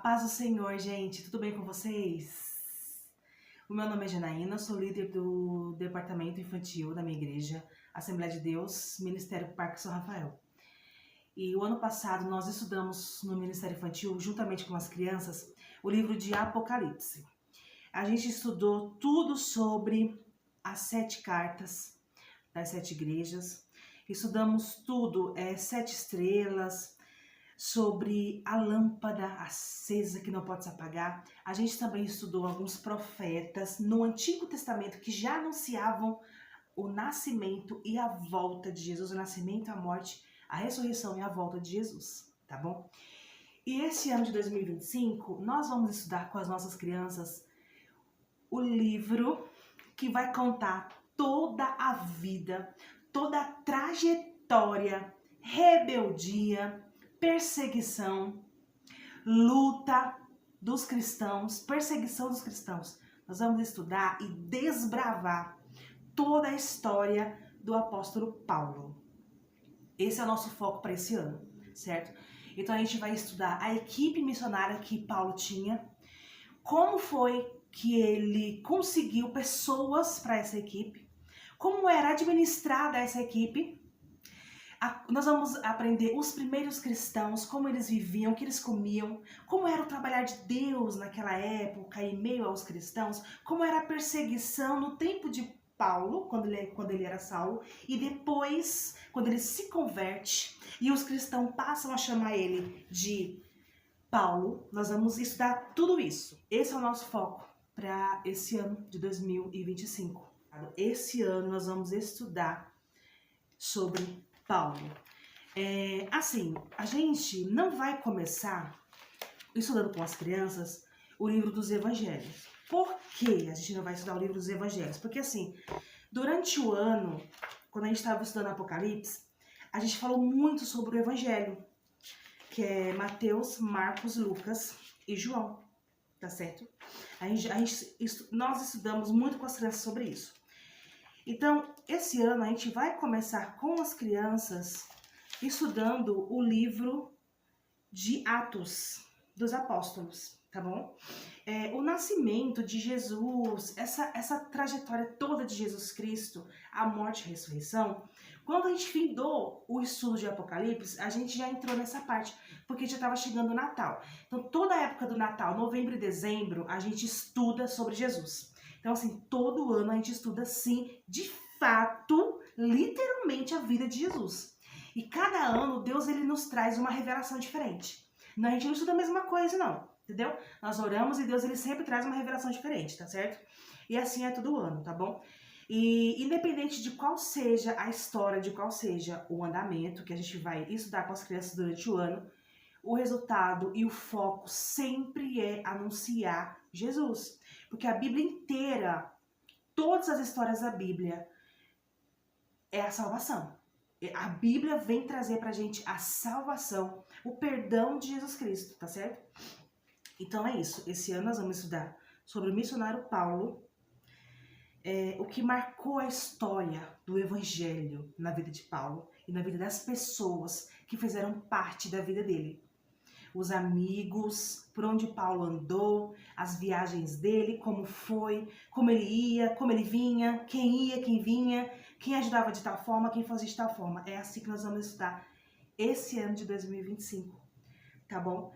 paz do Senhor, gente. Tudo bem com vocês? O meu nome é Janaína, sou líder do departamento infantil da minha igreja, Assembleia de Deus, Ministério Parque São Rafael. E o ano passado nós estudamos no Ministério Infantil, juntamente com as crianças, o livro de Apocalipse. A gente estudou tudo sobre as 7 cartas das 7 igrejas. Estudamos tudo, 7 estrelas, sobre a lâmpada acesa que não pode se apagar. A gente também estudou alguns profetas no Antigo Testamento que já anunciavam o nascimento e a volta de Jesus, o nascimento, a morte, a ressurreição e a volta de Jesus, tá bom? E esse ano de 2025, nós vamos estudar com as nossas crianças o livro que vai contar toda a vida, toda a trajetória, rebeldia, perseguição, luta dos cristãos, perseguição dos cristãos. Nós vamos estudar e desbravar toda a história do apóstolo Paulo. Esse é o nosso foco para esse ano, certo? Então a gente vai estudar a equipe missionária que Paulo tinha, como foi que ele conseguiu pessoas para essa equipe, como era administrada essa equipe. Nós vamos aprender os primeiros cristãos, como eles viviam, o que eles comiam, como era o trabalhar de Deus naquela época, em meio aos cristãos, como era a perseguição no tempo de Paulo, quando ele era Saulo, e depois, quando ele se converte, e os cristãos passam a chamar ele de Paulo. Nós vamos estudar tudo isso. Esse é o nosso foco para esse ano de 2025. Esse ano nós vamos estudar sobre Paulo. Assim, a gente não vai começar estudando com as crianças o livro dos evangelhos. Por que a gente não vai estudar o livro dos evangelhos? Porque assim, durante o ano, quando a gente estava estudando Apocalipse, a gente falou muito sobre o evangelho, que é Mateus, Marcos, Lucas e João, tá certo? Nós estudamos muito com as crianças sobre isso. Então, esse ano a gente vai começar com as crianças estudando o livro de Atos dos Apóstolos, tá bom? O nascimento de Jesus, essa trajetória toda de Jesus Cristo, a morte e a ressurreição. Quando a gente findou o estudo de Apocalipse, a gente já entrou nessa parte, porque já estava chegando o Natal. Então, toda a época do Natal, novembro e dezembro, a gente estuda sobre Jesus. Então, assim, todo ano a gente estuda, sim, de fato, literalmente a vida de Jesus. E cada ano, Deus, ele nos traz uma revelação diferente. A gente não estuda a mesma coisa, não, entendeu? Nós oramos e Deus, ele sempre traz uma revelação diferente, tá certo? E assim é todo ano, tá bom? E independente de qual seja a história, de qual seja o andamento que a gente vai estudar com as crianças durante o ano, o resultado e o foco sempre é anunciar Jesus. Porque a Bíblia inteira, todas as histórias da Bíblia, é a salvação. A Bíblia vem trazer pra gente a salvação, o perdão de Jesus Cristo, tá certo? Então é isso. Esse ano nós vamos estudar sobre o missionário Paulo, o que marcou a história do Evangelho na vida de Paulo e na vida das pessoas que fizeram parte da vida dele. Os amigos, por onde Paulo andou, as viagens dele, como foi, como ele ia, como ele vinha, quem ia, quem vinha, quem ajudava de tal forma, quem fazia de tal forma. É assim que nós vamos estudar esse ano de 2025, tá bom?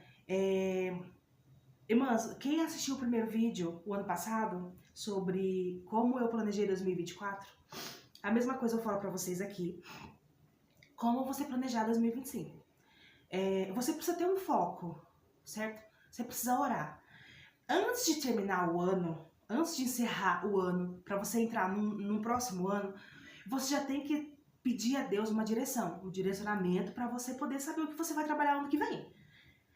Irmãs, quem assistiu o primeiro vídeo, o ano passado, sobre como eu planejei 2024, a mesma coisa eu falo pra vocês aqui. Como você planejar 2025. Você precisa ter um foco, certo? Você precisa orar. Antes de terminar o ano, antes de encerrar o ano, para você entrar num próximo ano, você já tem que pedir a Deus uma direção, um direcionamento para você poder saber o que você vai trabalhar ano que vem.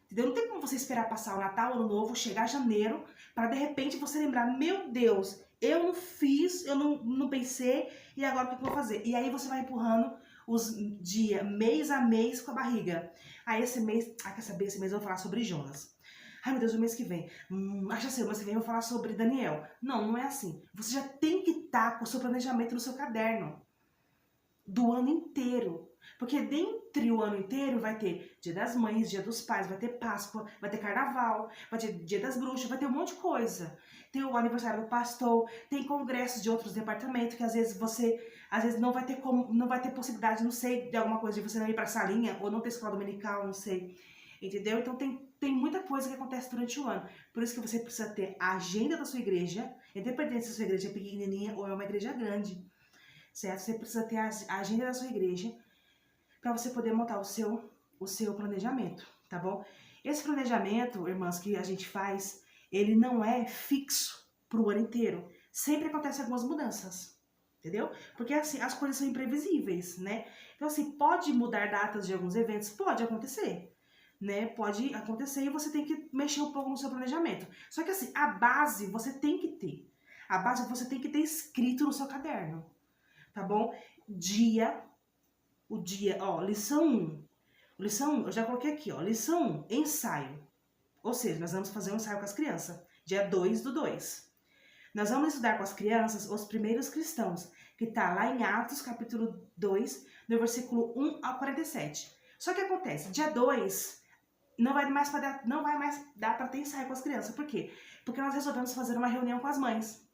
Entendeu? Não tem como você esperar passar o Natal, o Ano Novo, chegar janeiro, para de repente você lembrar, meu Deus, eu não fiz, eu não pensei, e agora o que eu vou fazer? E aí você vai empurrando os dias, mês a mês com a barriga. Aí esse mês, quer saber, esse mês eu vou falar sobre Jonas. Ai meu Deus, o mês que vem. Já sei, o mês que vem eu vou falar sobre Daniel. Não, não é assim. Você já tem que estar com o seu planejamento no seu caderno do ano inteiro. Porque dentre o ano inteiro vai ter Dia das Mães, Dia dos Pais, vai ter Páscoa, vai ter Carnaval, vai ter Dia das Bruxas, vai ter um monte de coisa. Tem o aniversário do pastor, tem congressos de outros departamentos que às vezes não vai ter como, não vai ter possibilidade, não sei, de alguma coisa de você não ir pra salinha ou não ter escola dominical, não sei. Entendeu? Então tem muita coisa que acontece durante o ano. Por isso que você precisa ter a agenda da sua igreja, independente se a sua igreja é pequenininha ou é uma igreja grande. Certo? Você precisa ter a agenda da sua igreja para você poder montar o seu planejamento, tá bom? Esse planejamento, irmãs, que a gente faz, ele não é fixo para o ano inteiro. Sempre acontecem algumas mudanças, entendeu? Porque assim, as coisas são imprevisíveis, né? Então assim, pode mudar datas de alguns eventos? Pode acontecer, né? Pode acontecer e você tem que mexer um pouco no seu planejamento. Só que assim, a base você tem que ter. A base você tem que ter escrito no seu caderno, tá bom? O dia, ó, lição 1. Lição 1, eu já coloquei aqui, ó, lição 1, ensaio. Ou seja, nós vamos fazer um ensaio com as crianças, dia 2/2. Nós vamos estudar com as crianças os primeiros cristãos, que está lá em Atos, capítulo 2, no versículo 1 ao 47. Só que acontece, dia 2, não vai mais dar para ter ensaio com as crianças. Por quê? Porque nós resolvemos fazer uma reunião com as mães.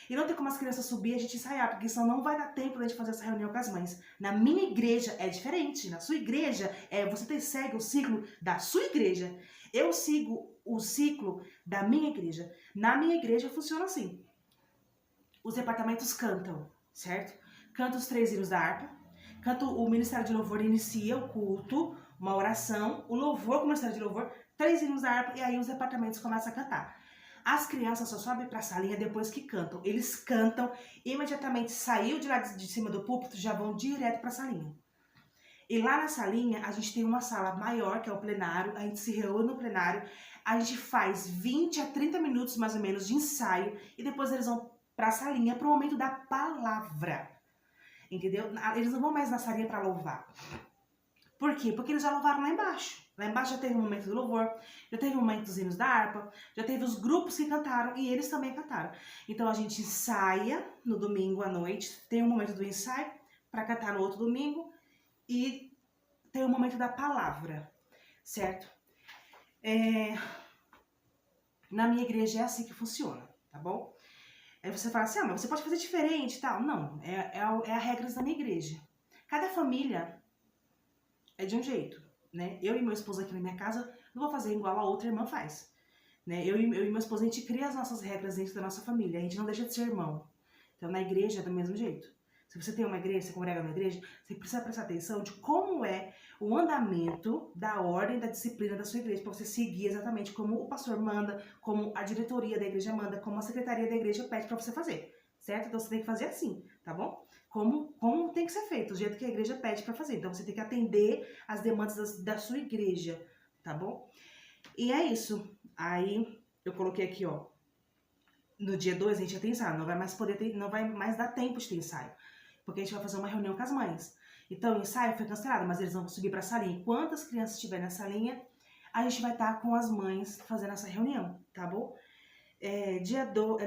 E não tem como as crianças subir e a gente ensaiar, porque senão não vai dar tempo da gente fazer essa reunião com as mães. Na minha igreja é diferente. Na sua igreja, você segue o ciclo da sua igreja. Eu sigo o ciclo da minha igreja. Na minha igreja funciona assim. Os departamentos cantam, certo? Canta os 3 hinos da harpa. Canta o Ministério de Louvor, inicia o culto, uma oração, o louvor com o Ministério de Louvor, 3 hinos da harpa, e aí os departamentos começam a cantar. As crianças só sobem para a salinha depois que cantam. Eles cantam, imediatamente saiu de lá de cima do púlpito, já vão direto para a salinha. E lá na salinha, a gente tem uma sala maior, que é o plenário, a gente se reúne no plenário, a gente faz 20 a 30 minutos mais ou menos de ensaio, e depois eles vão para a salinha para o momento da palavra. Entendeu? Eles não vão mais na salinha para louvar. Por quê? Porque eles já louvaram lá embaixo. Lá embaixo já teve o momento do louvor, já teve o momento dos hinos da harpa, já teve os grupos que cantaram e eles também cantaram. Então a gente ensaia no domingo à noite, tem o momento do ensaio para cantar no outro domingo e tem o momento da palavra, certo? Na minha igreja é assim que funciona, tá bom? Aí você fala assim, mas você pode fazer diferente e tal. Não, é a regra da minha igreja. Cada família é de um jeito, né? Eu e meu esposo aqui na minha casa não vou fazer igual a outra irmã faz, né? Eu e meu esposo, a gente cria as nossas regras dentro da nossa família, a gente não deixa de ser irmão. Então na igreja é do mesmo jeito. Se você tem uma igreja, você congrega na igreja, você precisa prestar atenção de como é o andamento da ordem, da disciplina da sua igreja, para você seguir exatamente como o pastor manda, como a diretoria da igreja manda, como a secretaria da igreja pede para você fazer, certo? Então você tem que fazer assim, tá bom? Como tem que ser feito, do jeito que a igreja pede para fazer. Então você tem que atender as demandas da sua igreja, tá bom? E é isso. Aí eu coloquei aqui, ó, no dia 2 a gente já tem ensaio, não vai mais dar tempo de ter ensaio, porque a gente vai fazer uma reunião com as mães. Então o ensaio foi cancelado, mas eles vão subir para a salinha. Enquanto as crianças estiverem na salinha, a gente vai estar com as mães fazendo essa reunião, tá bom?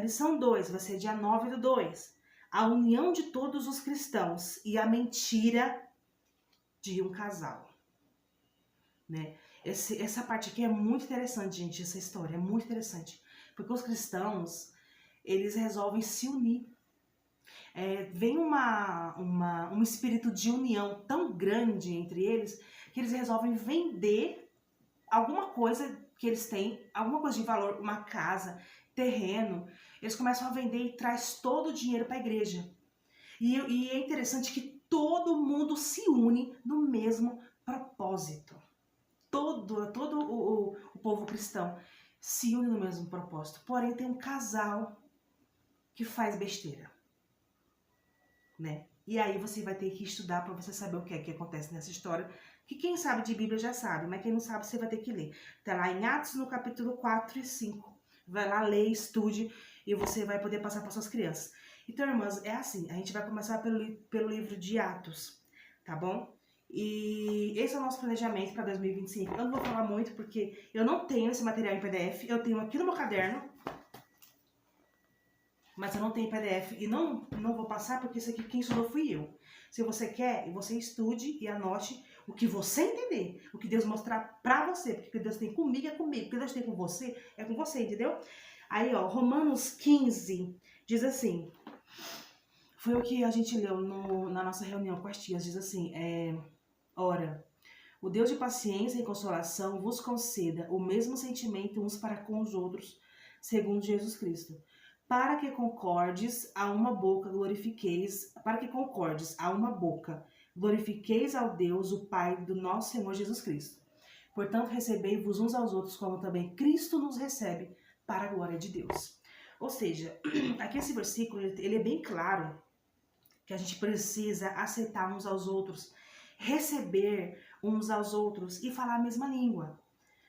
Lição 2 vai ser dia 9/2. A união de todos os cristãos e a mentira de um casal, né? Essa parte aqui é muito interessante, gente, essa história é muito interessante, porque os cristãos, eles resolvem se unir. Vem um espírito de união tão grande entre eles, que eles resolvem vender alguma coisa que eles têm, alguma coisa de valor, uma casa, terreno, eles começam a vender e traz todo o dinheiro para a igreja. E é interessante que todo mundo se une no mesmo propósito. Todo o povo cristão se une no mesmo propósito. Porém, tem um casal que faz besteira, né? E aí você vai ter que estudar para você saber o que é que acontece nessa história. Que quem sabe de Bíblia já sabe, mas quem não sabe você vai ter que ler. Tá lá em Atos, no capítulo 4 e 5. Vai lá, lê, estude e você vai poder passar para suas crianças. Então, irmãs, é assim, a gente vai começar pelo livro de Atos, tá bom? E esse é o nosso planejamento para 2025. Eu não vou falar muito porque eu não tenho esse material em PDF, eu tenho aqui no meu caderno. mas eu não tenho PDF e não vou passar porque isso aqui quem estudou fui eu. Se você quer, você estude e anote o que você entender, o que Deus mostrar pra você, porque o que Deus tem comigo é comigo, o que Deus tem com você é com você, entendeu? Aí, ó, Romanos 15 diz assim, foi o que a gente leu na nossa reunião com as tias, diz assim, ora, o Deus de paciência e consolação vos conceda o mesmo sentimento uns para com os outros, segundo Jesus Cristo, para que concordes a uma boca glorifiqueis ao Deus, o Pai do nosso Senhor Jesus Cristo. Portanto, recebei-vos uns aos outros, como também Cristo nos recebe, para a glória de Deus. Ou seja, aqui esse versículo, ele é bem claro, que a gente precisa aceitar uns aos outros, receber uns aos outros e falar a mesma língua,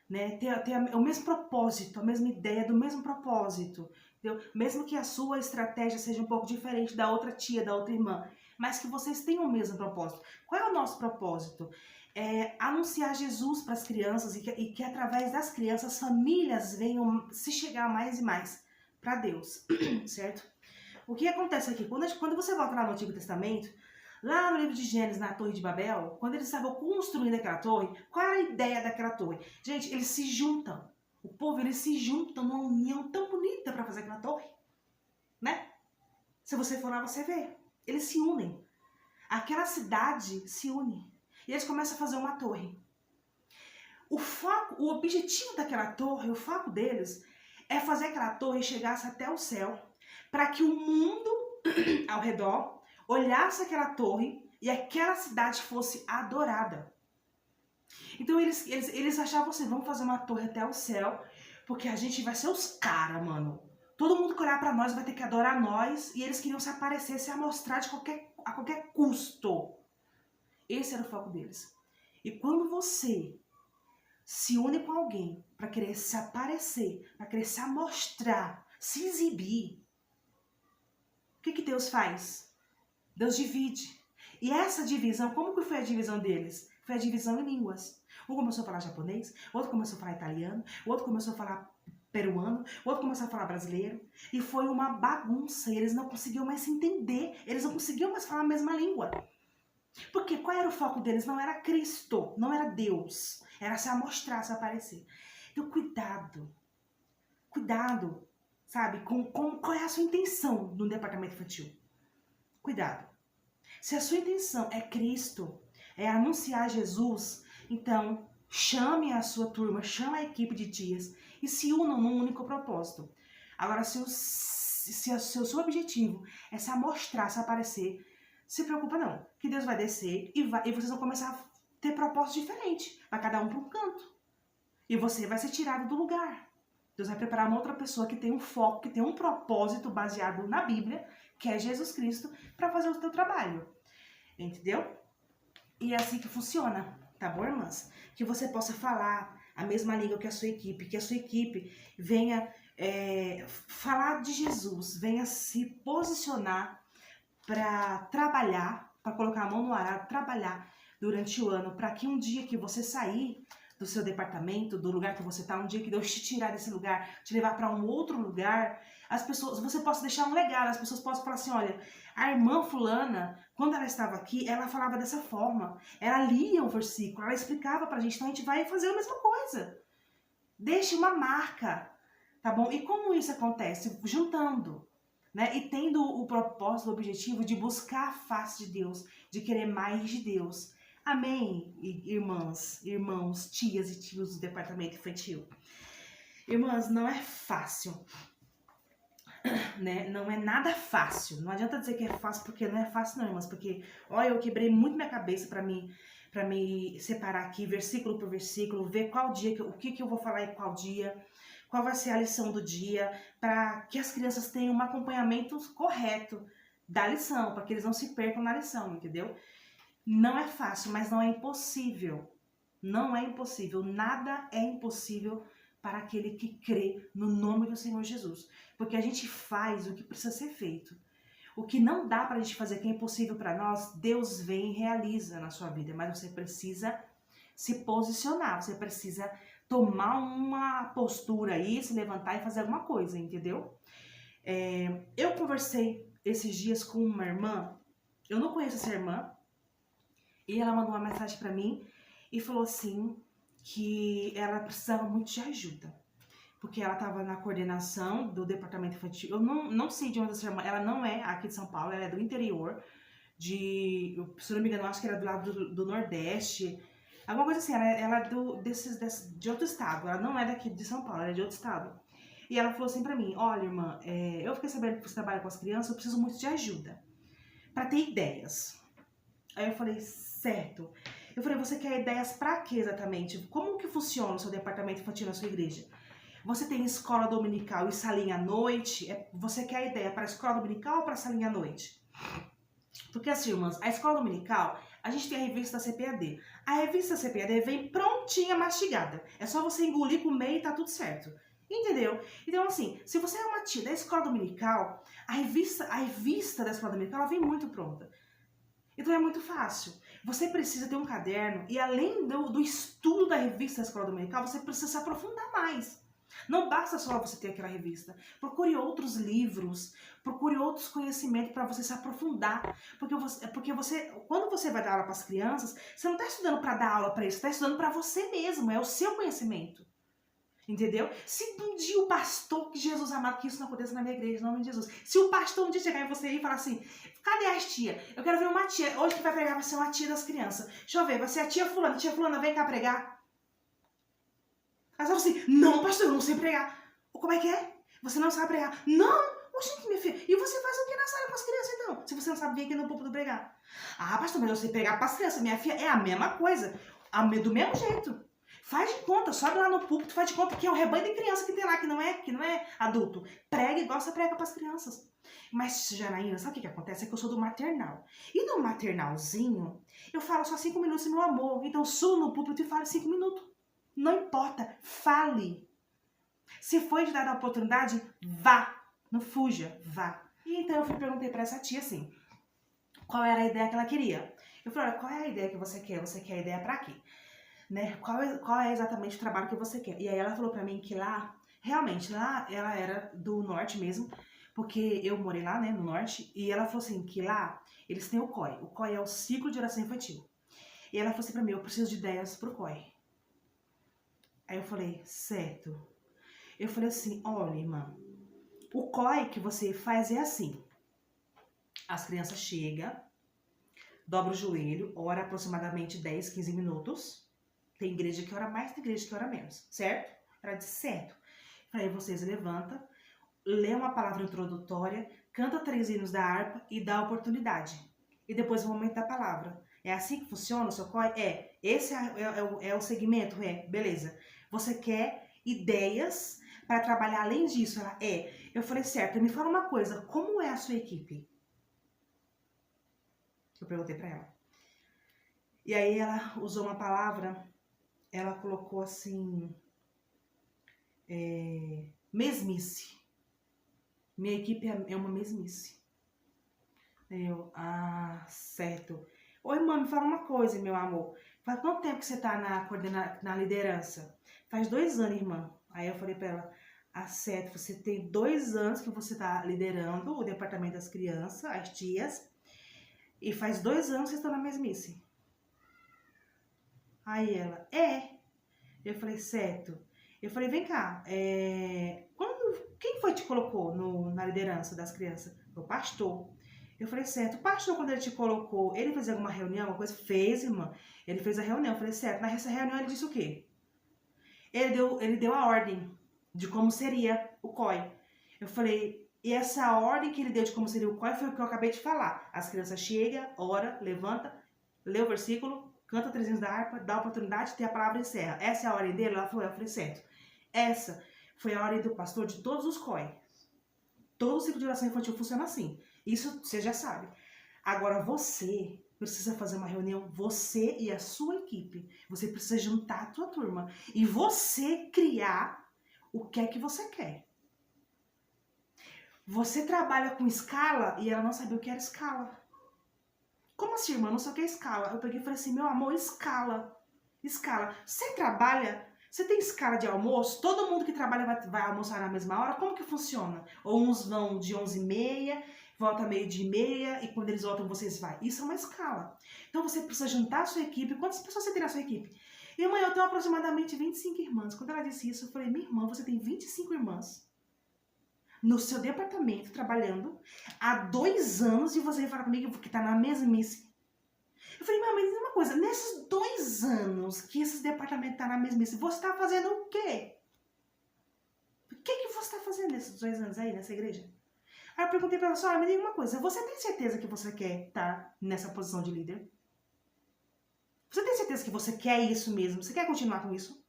né? Ter o mesmo propósito, a mesma ideia do mesmo propósito, entendeu? Mesmo que a sua estratégia seja um pouco diferente da outra tia, da outra irmã, mas que vocês tenham o mesmo propósito. Qual é o nosso propósito? É anunciar Jesus para as crianças e que através das crianças, famílias venham se chegar mais e mais para Deus, certo? O que acontece aqui? Quando você volta lá no Antigo Testamento, lá no livro de Gênesis, na Torre de Babel, quando eles estavam construindo aquela torre, qual era a ideia daquela torre? Gente, eles se juntam. O povo, eles se juntam numa união tão bonita para fazer aquela torre, né? Se você for lá, você vê. Eles se unem. Aquela cidade se une. E eles começam a fazer uma torre. O objetivo daquela torre, o foco deles, é fazer aquela torre chegasse até o céu, para que o mundo ao redor olhasse aquela torre e aquela cidade fosse adorada. Então eles achavam assim, vamos fazer uma torre até o céu, porque a gente vai ser os caras, mano. Todo mundo que olhar para nós vai ter que adorar nós, e eles queriam se aparecer, se amostrar a qualquer custo. Esse era o foco deles. E quando você se une com alguém para querer se aparecer, para querer se amostrar, se exibir, o que Deus faz? Deus divide. E essa divisão, como que foi a divisão deles? Foi a divisão em línguas. Um começou a falar japonês, o outro começou a falar italiano, o outro começou a falar peruano, o outro começou a falar brasileiro. E foi uma bagunça, e eles não conseguiam mais se entender, eles não conseguiam mais falar a mesma língua. Porque qual era o foco deles? Não era Cristo, não era Deus, era se amostrar, se aparecer. Então cuidado, sabe, com qual é a sua intenção no departamento infantil. Cuidado. Se a sua intenção é Cristo, é anunciar Jesus, então chame a sua turma, chame a equipe de tias e se unam num único propósito. Agora, se o seu objetivo é se amostrar, se aparecer, se preocupa não, que Deus vai descer e vocês vão começar a ter propósitos diferentes. Vai cada um para um canto. E você vai ser tirado do lugar. Deus vai preparar uma outra pessoa que tem um foco, que tem um propósito baseado na Bíblia, que é Jesus Cristo, para fazer o seu trabalho. Entendeu? E é assim que funciona, tá bom, irmãs? Que você possa falar a mesma língua que a sua equipe venha falar de Jesus, venha se posicionar para trabalhar, para colocar a mão no arado, trabalhar durante o ano, para que um dia que você sair do seu departamento, do lugar que você está, um dia que Deus te tirar desse lugar, te levar para um outro lugar, você possa deixar um legado, as pessoas possam falar assim, olha, a irmã fulana, quando ela estava aqui, ela falava dessa forma, ela lia o versículo, ela explicava pra gente, então a gente vai fazer a mesma coisa. Deixe uma marca, tá bom? E como isso acontece? Juntando, né? E tendo o propósito, o objetivo de buscar a face de Deus, de querer mais de Deus. Amém, irmãs, irmãos, tias e tios do departamento infantil. Irmãs, não é fácil, né? Não é nada fácil. Não adianta dizer que é fácil, porque não é fácil não, irmãs. Porque, olha, eu quebrei muito minha cabeça para me separar aqui, versículo por versículo, ver qual dia, o que eu vou falar em qual dia, qual vai ser a lição do dia, para que as crianças tenham um acompanhamento correto da lição, para que eles não se percam na lição, entendeu? Não é fácil, mas não é impossível. Não é impossível. Nada é impossível para aquele que crê no nome do Senhor Jesus. Porque a gente faz o que precisa ser feito. O que não dá para a gente fazer, que é impossível para nós, Deus vem e realiza na sua vida. Mas você precisa se posicionar, você precisa tomar uma postura aí, se levantar e fazer alguma coisa, entendeu? Eu conversei esses dias com uma irmã, eu não conheço essa irmã, e ela mandou uma mensagem pra mim e falou assim que ela precisava muito de ajuda. Porque ela estava na coordenação do departamento infantil. Eu não sei de onde essa irmã, ela não é aqui de São Paulo, ela é do interior, se eu não me engano, eu acho que era do lado do Nordeste, alguma coisa assim, ela é de outro estado, ela não é daqui de São Paulo, ela é de outro estado. E ela falou assim pra mim, olha irmã, eu fiquei sabendo que você trabalha com as crianças, eu preciso muito de ajuda, pra ter ideias. Aí eu falei, certo. Eu falei, você quer ideias pra quê exatamente? Como que funciona o seu departamento infantil na sua igreja? Você tem escola dominical e salinha à noite? Você quer a ideia para escola dominical ou para salinha à noite? Porque assim, irmãs, a escola dominical, a gente tem a revista da CPAD. A revista da CPAD vem prontinha, mastigada. É só você engolir, comer e tá tudo certo. Entendeu? Então, assim, se você é uma tia da escola dominical, a revista da escola dominical, ela vem muito pronta. Então é muito fácil. Você precisa ter um caderno e além do estudo da revista da escola dominical, você precisa se aprofundar mais. Não basta só você ter aquela revista. Procure outros livros, procure outros conhecimentos para você se aprofundar. Porque você, quando você vai dar aula para as crianças, você não está estudando para dar aula para eles, você está estudando para você mesmo, é o seu conhecimento. Entendeu? Se um dia o pastor, que Jesus amado, que isso não aconteça na minha igreja, em nome de Jesus. Se o pastor um dia chegar em você e falar assim, cadê as tia? Eu quero ver uma tia, hoje que vai pregar vai ser uma tia das crianças. Deixa eu ver, vai ser a tia fulana, vem cá pregar. Aí você fala assim, não pastor, eu não sei pregar. Como é que é? Você não sabe pregar? Não! Oxente, minha filha, e você faz o que na sala com as crianças então? Se você não sabe vir aqui no púlpito pregar. Ah, pastor, mas eu sei pregar para as crianças, minha filha, é a mesma coisa. Do mesmo jeito. Faz de conta, sobe lá no púlpito, faz de conta que é o rebanho de criança que tem lá, que não é adulto. Prega igual você prega para as crianças. Mas, Janaína, sabe o que acontece? É que eu sou do maternal. E no maternalzinho, eu falo só 5 minutos, meu amor. Então, subo no púlpito e falo 5 minutos. Não importa, fale. Se foi te dada a oportunidade, vá. Não fuja, vá. E então eu perguntei para essa tia assim, qual era a ideia que ela queria. Eu falei, olha, qual é a ideia que você quer? Você quer a ideia para quê? Né? Qual é exatamente o trabalho que você quer? E aí ela falou pra mim que lá, realmente, lá ela era do norte mesmo, porque eu morei lá, né, no norte, e ela falou assim, que lá eles têm o COI. O COI é o Ciclo de Oração Infantil. E ela falou assim pra mim, eu preciso de ideias pro COI. Aí eu falei, certo. Eu falei assim, olha, irmã, o COI que você faz é assim. As crianças chegam, dobra o joelho, ora aproximadamente 10, 15 minutos. Tem igreja que ora mais, tem igreja que ora menos, certo? Ela disse, certo. Aí vocês levantam, lê uma palavra introdutória, canta 3 hinos da harpa e dá oportunidade. E depois o momento da palavra. É assim que funciona o seu COI? Esse é o segmento? Beleza. Você quer ideias para trabalhar além disso? Ela, Eu falei, certo, me fala uma coisa, como é a sua equipe? Eu perguntei para ela. E aí ela usou uma palavra, ela colocou assim, mesmice. Minha equipe é uma mesmice. Certo. Oi, mãe, me fala uma coisa, meu amor. Faz quanto tempo que você tá na liderança? Faz 2 anos, irmã. Aí eu falei pra ela, certo, você tem 2 anos que você tá liderando o departamento das crianças, as tias, e faz 2 anos que vocês estão na mesmice. Aí ela, Eu falei, certo. Eu falei, vem cá, quem foi que te colocou na liderança das crianças? O pastor. Eu falei, certo. O pastor, quando ele te colocou, ele fez alguma reunião, alguma coisa? Fez, irmã. Ele fez a reunião. Eu falei, certo. Nessa reunião ele disse o quê? Ele deu a ordem de como seria o COI. Eu falei, e essa ordem que ele deu de como seria o COI foi o que eu acabei de falar. As crianças chegam, ora, levanta, lê o versículo, canta 3 hinos da harpa, dá a oportunidade, tem a palavra e encerra. Essa é a ordem dele? Ela falou, eu falei, certo. Essa foi a ordem do pastor de todos os COI. Todo o ciclo de oração infantil funciona assim. Isso você já sabe. Agora você precisa fazer uma reunião, você e a sua equipe. Você precisa juntar a tua turma. E você criar o que é que você quer. Você trabalha com escala e ela não sabia o que era escala. Como assim, irmã? Não sei o que é escala. Eu peguei e falei assim, meu amor, escala. Escala. Você trabalha... Você tem escala de almoço? Todo mundo que trabalha vai almoçar na mesma hora? Como que funciona? Ou uns vão de 11h30, volta meio-dia e meia, e quando eles voltam, vocês vão. Isso é uma escala. Então você precisa juntar a sua equipe. Quantas pessoas você tem na sua equipe? Irmã, eu tenho aproximadamente 25 irmãs. Quando ela disse isso, eu falei, minha irmã, você tem 25 irmãs no seu departamento, trabalhando, há 2 anos, e você vai falar comigo que tá na mesmice. Eu falei, mas diz uma coisa, nesses 2 anos que esses departamentos tá na mesmice, você tá fazendo o quê? O que você tá fazendo nesses 2 anos aí, nessa igreja? Aí eu perguntei pra ela, olha, me diga uma coisa, você tem certeza que você quer estar nessa posição de líder? Você tem certeza que você quer isso mesmo? Você quer continuar com isso?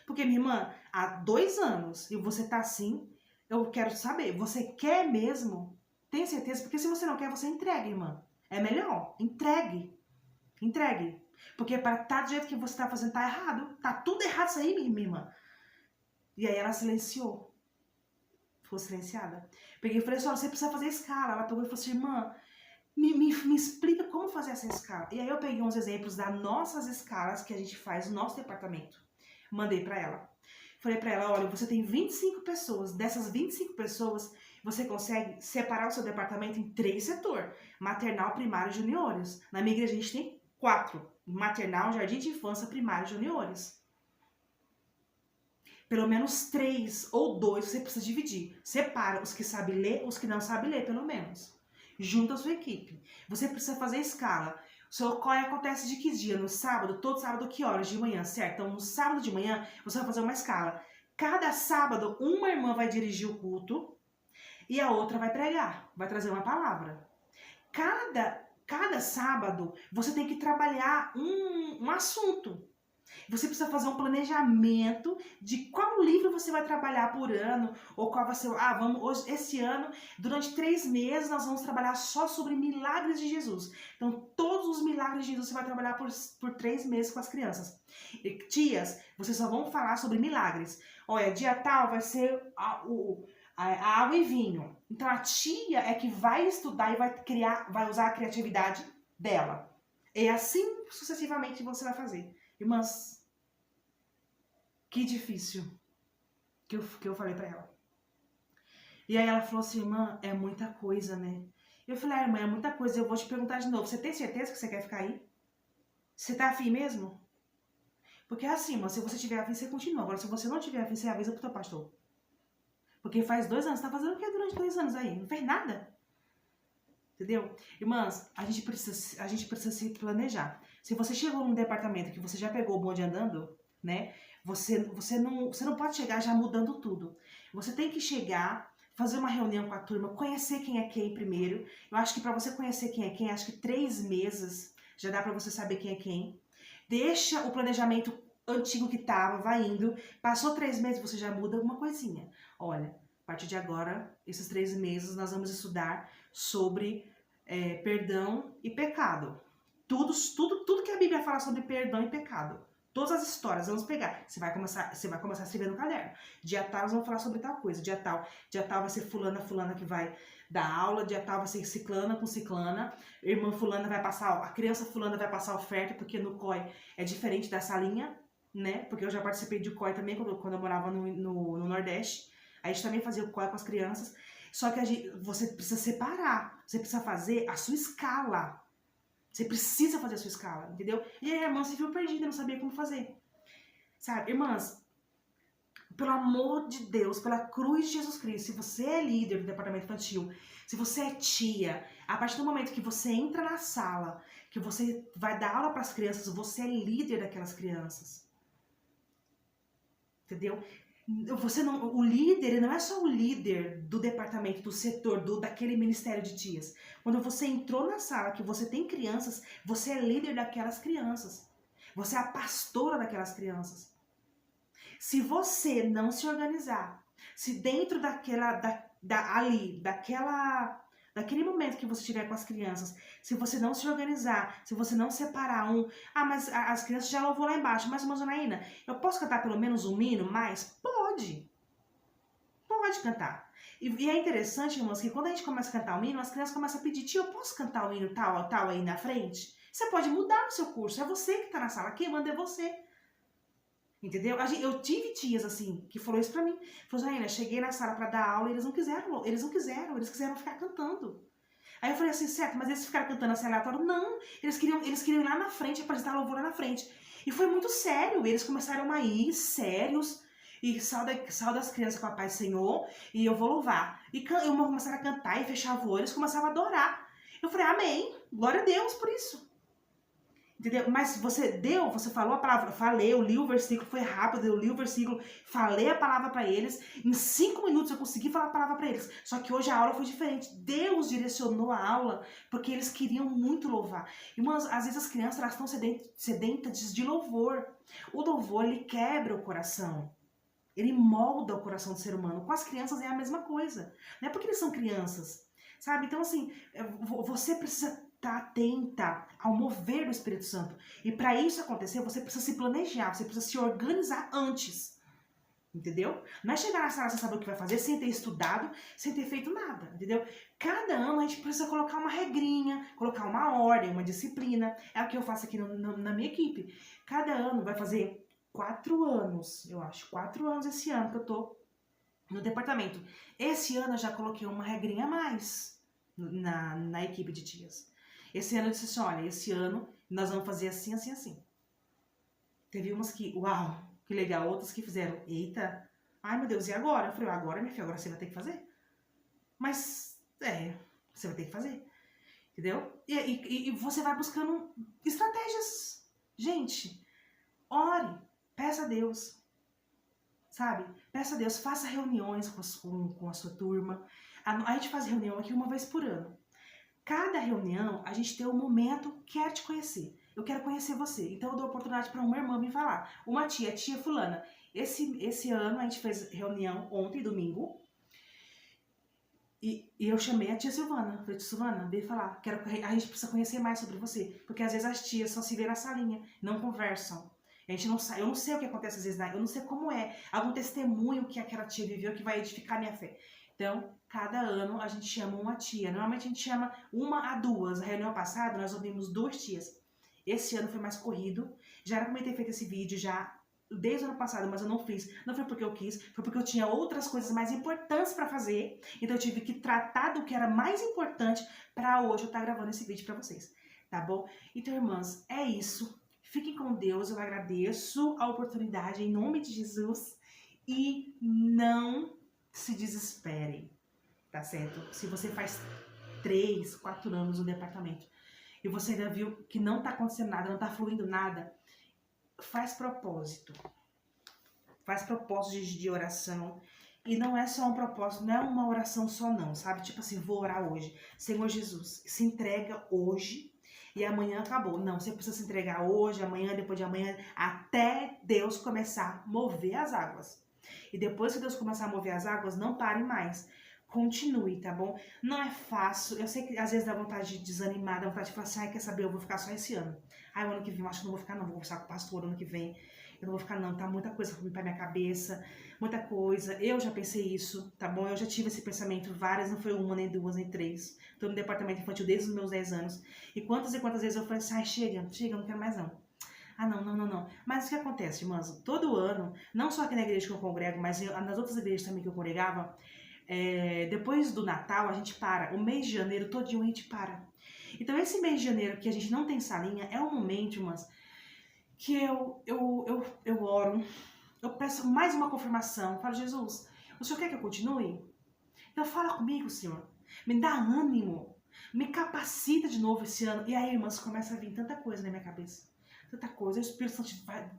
Porque, minha irmã, há 2 anos e você tá assim, eu quero saber, você quer mesmo? Tem certeza? Porque se você não quer, você entrega, irmã. É melhor, entregue. Entregue. Porque para estar do jeito que você tá fazendo, tá errado. Tá tudo errado isso aí, minha irmã. E aí ela silenciou. Ficou silenciada. Peguei e falei assim, você precisa fazer escala. Ela pegou e falou assim, irmã, me explica como fazer essa escala. E aí eu peguei uns exemplos das nossas escalas que a gente faz no nosso departamento. Mandei pra ela. Falei pra ela, olha, você tem 25 pessoas. Dessas 25 pessoas, você consegue separar o seu departamento em 3 setores. Maternal, primário e juniores. Na minha igreja a gente tem 4. Maternal, jardim de infância, primário e juniores. Pelo menos 3 ou 2 você precisa dividir. Separa os que sabem ler, os que não sabem ler, pelo menos. Junta a sua equipe. Você precisa fazer escala. O seu COI acontece de que dia? No sábado? Todo sábado, que horas de manhã, certo? Então, no sábado de manhã, você vai fazer uma escala. Cada sábado, uma irmã vai dirigir o culto e a outra vai pregar, vai trazer uma palavra. Cada sábado, você tem que trabalhar um assunto. Você precisa fazer um planejamento de qual livro você vai trabalhar por ano, ou qual vai ser, hoje, esse ano, durante 3 meses, nós vamos trabalhar só sobre milagres de Jesus. Então, todos os milagres de Jesus você vai trabalhar por 3 meses com as crianças. E, tias, vocês só vão falar sobre milagres. Olha, dia tal vai ser a água e vinho. Então, a tia é que vai estudar e vai usar a criatividade dela. E assim, sucessivamente, você vai fazer. Irmãs, que difícil que eu falei pra ela. E aí ela falou assim, irmã, é muita coisa, né? Eu falei, irmã, é muita coisa, eu vou te perguntar de novo, você tem certeza que você quer ficar aí? Você tá afim mesmo? Porque é assim, irmã, se você tiver afim, você continua. Agora, se você não tiver afim, você avisa pro teu pastor. Porque faz 2 anos, você tá fazendo o que durante 2 anos aí? Não fez nada. Entendeu? Irmãs, a gente precisa se planejar. Se você chegou num departamento que você já pegou o bonde andando, né? Você não pode chegar já mudando tudo. Você tem que chegar, fazer uma reunião com a turma, conhecer quem é quem primeiro. Eu acho que para você conhecer quem é quem, acho que 3 meses já dá para você saber quem é quem. Deixa o planejamento antigo que tava, vai indo. Passou 3 meses, você já muda alguma coisinha. Olha, a partir de agora, esses 3 meses, nós vamos estudar sobre perdão e pecado. Tudo que a Bíblia fala sobre perdão e pecado. Todas as histórias, vamos pegar. Você vai começar a escrever no caderno. Dia tal, nós vamos falar sobre tal coisa. Dia tal vai ser fulana que vai dar aula. Dia tal vai ser ciclana com ciclana. Irmã fulana vai passar, a criança fulana vai passar oferta, porque no COI é diferente da salinha, né? Porque eu já participei de COI também quando eu morava no Nordeste. A gente também fazia o COI com as crianças. Só que você precisa separar. Você precisa fazer a sua escala. Você precisa fazer a sua escala, entendeu? E aí a irmã se viu perdida, não sabia como fazer. Sabe, irmãs, pelo amor de Deus, pela cruz de Jesus Cristo, se você é líder do departamento infantil, se você é tia, a partir do momento que você entra na sala, que você vai dar aula para as crianças, você é líder daquelas crianças. Entendeu? O líder, ele não é só o líder do departamento, do setor, daquele ministério de tias. Quando você entrou na sala, que você tem crianças, você é líder daquelas crianças. Você é a pastora daquelas crianças. Se você não se organizar, se dentro daquele momento que você estiver com as crianças, se você não se organizar, se você não separar mas as crianças já louvou lá embaixo, mas irmã Janaína, eu posso cantar pelo menos um hino mais? Pode cantar. E é interessante, irmãos, que quando a gente começa a cantar o hino, as crianças começam a pedir, tio, eu posso cantar o hino tal aí na frente? Você pode mudar o seu curso, é você que está na sala, quem manda é você. Entendeu? Eu tive tias, assim, que falou isso pra mim. Falou, Janaína, cheguei na sala pra dar aula e eles quiseram ficar cantando. Aí eu falei assim, certo, mas eles ficaram cantando assim aleatório? Não, eles queriam ir lá na frente, apresentar louvor lá na frente. E foi muito sério, eles começaram a ir sérios, e sal das crianças com a paz do Senhor, e eu vou louvar. E eu começaram a cantar e fechava o olho, eles começavam a adorar. Eu falei, amém, glória a Deus por isso. Entendeu? Mas você falou a palavra, falei, eu li o versículo, foi rápido, eu li o versículo, falei a palavra para eles, em 5 minutos eu consegui falar a palavra para eles. Só que hoje a aula foi diferente. Deus direcionou a aula porque eles queriam muito louvar. Irmãs, às vezes as crianças elas estão sedentas de louvor. O louvor, ele quebra o coração. Ele molda o coração do ser humano. Com as crianças é a mesma coisa. Não é porque eles são crianças, sabe? Então, assim, você precisa estar atenta ao mover do Espírito Santo. E para isso acontecer, você precisa se planejar, você precisa se organizar antes. Entendeu? Não é chegar na sala sem saber o que vai fazer, sem ter estudado, sem ter feito nada, entendeu? Cada ano a gente precisa colocar uma regrinha, colocar uma ordem, uma disciplina. É o que eu faço aqui na minha equipe. Cada ano vai fazer 4 anos, eu acho. 4 anos esse ano que eu tô no departamento. Esse ano eu já coloquei uma regrinha a mais na equipe de tias. Esse ano eu disse assim, olha, esse ano nós vamos fazer assim, assim, assim. Teve umas que, uau, que legal. Outras que fizeram, eita, ai meu Deus, e agora? Eu falei, agora, minha filha, agora você vai ter que fazer. Mas, você vai ter que fazer. Entendeu? E você vai buscando estratégias. Gente, ore, peça a Deus. Sabe? Peça a Deus, faça reuniões com a sua turma. A gente faz reunião aqui uma vez por ano. Cada reunião, a gente tem um momento, quer te conhecer. Eu quero conhecer você. Então eu dou oportunidade para uma irmã me falar. Uma tia fulana. Esse ano a gente fez reunião ontem, domingo. E eu chamei a tia Silvana. Falei, tia Silvana, vem falar. A gente precisa conhecer mais sobre você. Porque às vezes as tias só se vê na salinha, não conversam. A gente não sabe, eu não sei o que acontece às vezes, eu não sei como é. Algum testemunho que aquela tia viveu que vai edificar a minha fé. Então, cada ano a gente chama uma tia. Normalmente a gente chama 1 a 2. Na reunião passada nós ouvimos 2 tias. Esse ano foi mais corrido. Já era pra eu ter feito esse vídeo já desde o ano passado, mas eu não fiz. Não foi porque eu quis, foi porque eu tinha outras coisas mais importantes pra fazer. Então eu tive que tratar do que era mais importante pra hoje eu estar gravando esse vídeo pra vocês. Tá bom? Então, irmãs, é isso. Fiquem com Deus. Eu agradeço a oportunidade em nome de Jesus. E não se desesperem, tá certo? Se você faz 3, 4 anos no departamento e você ainda viu que não tá acontecendo nada, não tá fluindo nada, faz propósito. Faz propósito de oração. E não é só um propósito, não é uma oração só não, sabe? Tipo assim, vou orar hoje. Senhor Jesus, se entrega hoje e amanhã acabou. Não, você precisa se entregar hoje, amanhã, depois de amanhã, até Deus começar a mover as águas. E depois que Deus começar a mover as águas, não pare mais. Continue, tá bom? Não é fácil. Eu sei que às vezes dá vontade de desanimar, dá vontade de falar assim, ai, quer saber, eu vou ficar só esse ano. Ai, o ano que vem eu acho que não vou ficar não, vou conversar com o pastor ano que vem. Eu não vou ficar não, tá muita coisa pra minha cabeça, muita coisa. Eu já pensei isso, tá bom? Eu já tive esse pensamento várias, não foi 1, nem 2, nem 3. Tô no departamento infantil desde os meus 10 anos. E quantas vezes eu falei assim, ai, chega, não quero mais não. Ah, não. Mas o que acontece, irmãs? Todo ano, não só aqui na igreja que eu congrego, mas nas outras igrejas também que eu congregava, depois do Natal a gente para. O mês de janeiro todinho a gente para. Então esse mês de janeiro que a gente não tem salinha é um momento, irmãs, que eu oro, eu peço mais uma confirmação. Falo, Jesus, o Senhor quer que eu continue? Então fala comigo, Senhor. Me dá ânimo. Me capacita de novo esse ano. E aí, irmãs, começa a vir tanta coisa na minha cabeça. Tanta coisa, o Espírito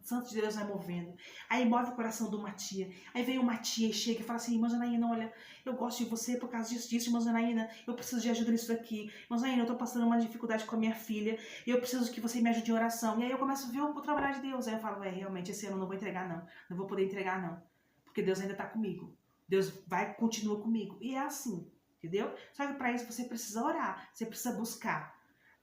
Santo de Deus vai movendo. Aí move o coração de uma tia. Aí vem uma tia e chega e fala assim, irmã Janaína, olha, eu gosto de você por causa disso, irmã Janaína, eu preciso de ajuda nisso daqui. Irmã Janaína, eu tô passando uma dificuldade com a minha filha e eu preciso que você me ajude em oração. E aí eu começo a ver o trabalhar de Deus. Aí eu falo, realmente, esse ano eu não vou entregar não. Não vou poder entregar não. Porque Deus ainda tá comigo. Deus continua comigo. E é assim, entendeu? Só que pra isso você precisa orar, você precisa buscar.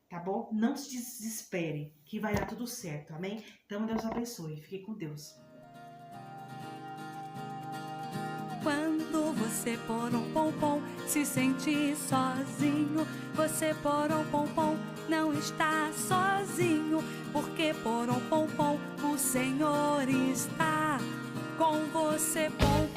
Tá bom? Não se desespere, que vai dar tudo certo, amém? Então Deus abençoe, fique com Deus. Quando você pom se sente sozinho, você pom não está sozinho, porque pom o Senhor está com você, pom